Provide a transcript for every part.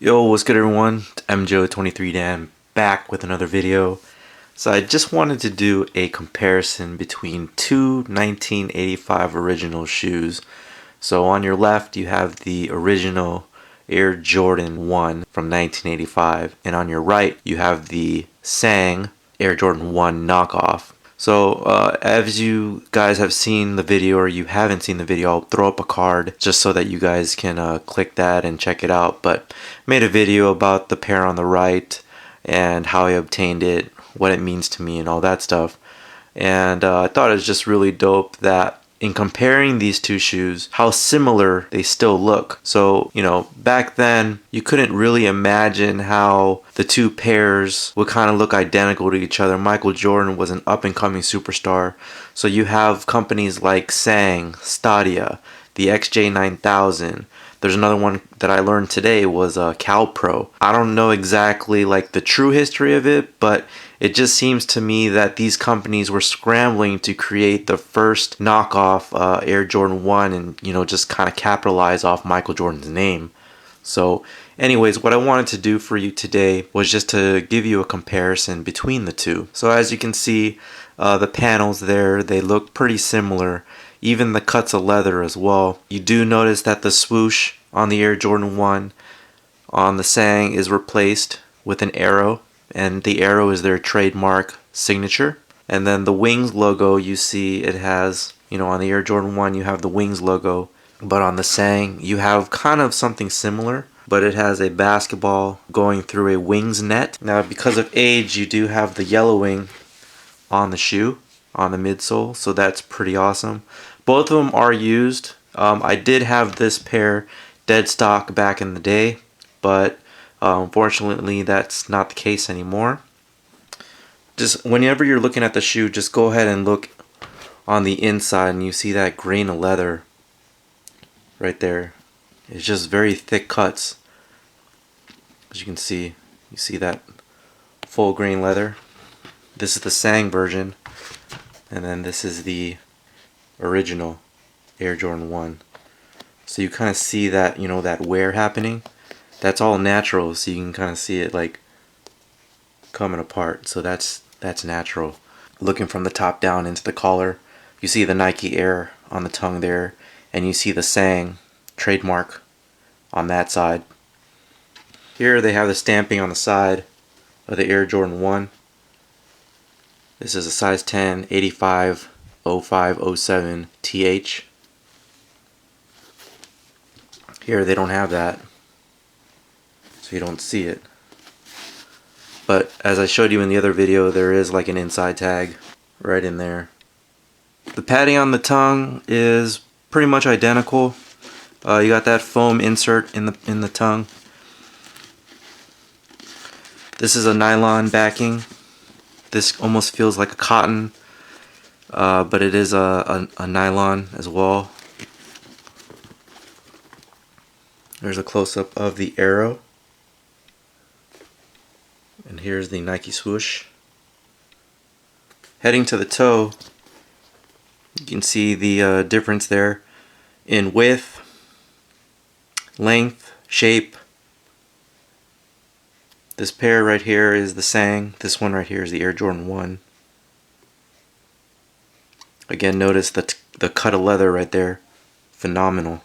Yo, what's good everyone? It's MJO23Dan back with another video. So I just wanted to do a comparison between two 1985 original shoes. So on your left you have the original Air Jordan 1 from 1985, and on your right you have the Sang Air Jordan 1 knockoff. So as you guys have seen the video, or you haven't seen the video, I'll throw up a card just so that you guys can click that and check it out. But I made a video about the pair on the right and how I obtained it, what it means to me, and all that stuff. And I thought it was just really dope that in comparing these two shoes, how similar they still look. So, back then, you couldn't really imagine how the two pairs would kind of look identical to each other. Michael Jordan was an up-and-coming superstar. So you have companies like Sang, Stadia, the XJ9000. There's another one that I learned today was CalPro. I don't know exactly like the true history of it, but it just seems to me that these companies were scrambling to create the first knockoff Air Jordan 1 and, just kind of capitalize off Michael Jordan's name. So anyways, what I wanted to do for you today was just to give you a comparison between the two. So as you can see, the panels there, they look pretty similar. Even the cuts of leather as well. You do notice that the swoosh on the Air Jordan 1 on the Sang is replaced with an arrow, and the arrow is their trademark signature. And then the Wings logo, you see it has, on the Air Jordan 1 you have the Wings logo, but on the Sang you have kind of something similar, but it has a basketball going through a Wings net. Now because of age, you do have the yellowing on the shoe, on the midsole, so that's pretty awesome. Both of them are used. I did have this pair dead stock back in the day, but unfortunately that's not the case anymore. Just whenever you're looking at the shoe, just go ahead and look on the inside and you see that grain of leather right there. It's just very thick cuts. As you can see, you see that full grain leather. This is the Sang version, and then this is the original Air Jordan 1. So you kind of see that, that wear happening. That's all natural, so you can kind of see it like coming apart. So that's natural. Looking from the top down into the collar, you see the Nike Air on the tongue there, and you see the Sang trademark on that side. Here they have the stamping on the side of the Air Jordan 1. This is a size 10, 85, 05, 07 TH. Here they don't have that, so you don't see it. But as I showed you in the other video, there is like an inside tag right in there. The padding on the tongue is pretty much identical. You got that foam insert in the tongue. This is a nylon backing. This almost feels like a cotton, but it is a nylon as well. There's a close-up of the arrow. And here's the Nike swoosh. Heading to the toe, you can see the difference there in width, length, shape. This pair right here is the Sang. This one right here is the Air Jordan 1. Again, notice the cut of leather right there. Phenomenal.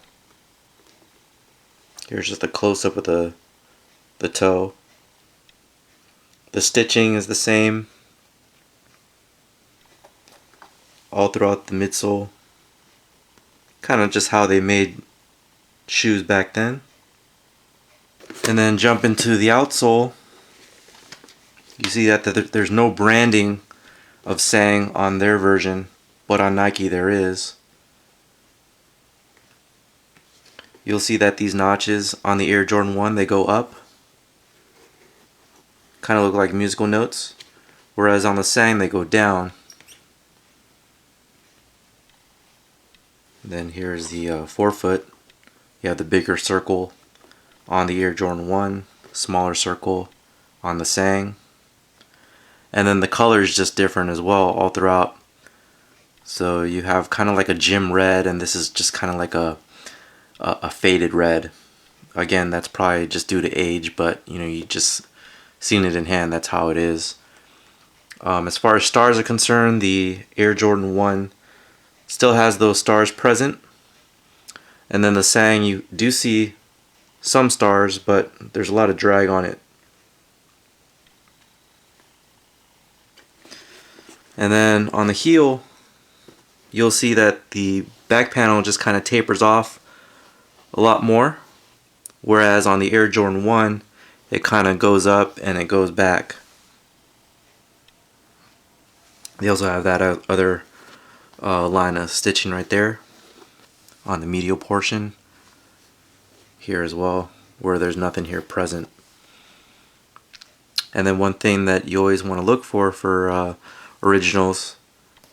Here's just a close-up of the toe. The stitching is the same all throughout the midsole. Kind of just how they made shoes back then. And then jump into the outsole. You see that there's no branding of Sang on their version, but on Nike there is. You'll see that these notches on the Air Jordan 1, they go up. Kind of look like musical notes. Whereas on the Sang, they go down. Then here's the forefoot. You have the bigger circle on the Air Jordan 1, smaller circle on the Sang. And then the color is just different as well all throughout. So you have kind of like a gym red, and this is just kind of like a faded red. Again, that's probably just due to age, but you just seen it in hand, that's how it is. As far as stars are concerned, the Air Jordan 1 still has those stars present. And then the Sang, you do see some stars, but there's a lot of drag on it. And then on the heel, you'll see that the back panel just kind of tapers off a lot more, whereas on the Air Jordan 1 it kind of goes up and it goes back. They also have that other line of stitching right there on the medial portion here as well, where there's nothing here present. And then one thing that you always want to look for originals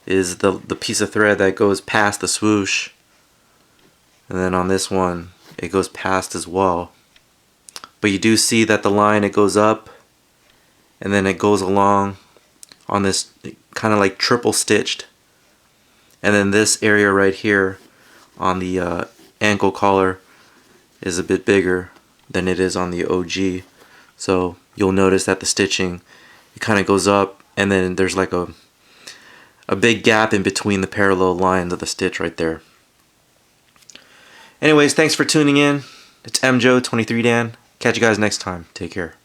is the piece of thread that goes past the swoosh. And then on this one it goes past as well. But you do see that the line, it goes up and then it goes along on this kind of like triple stitched. And then this area right here on the ankle collar is a bit bigger than it is on the OG. So you'll notice that the stitching, it kind of goes up and then there's like a big gap in between the parallel lines of the stitch right there. Anyways, thanks for tuning in. It's MJoe23Dan. Catch you guys next time. Take care.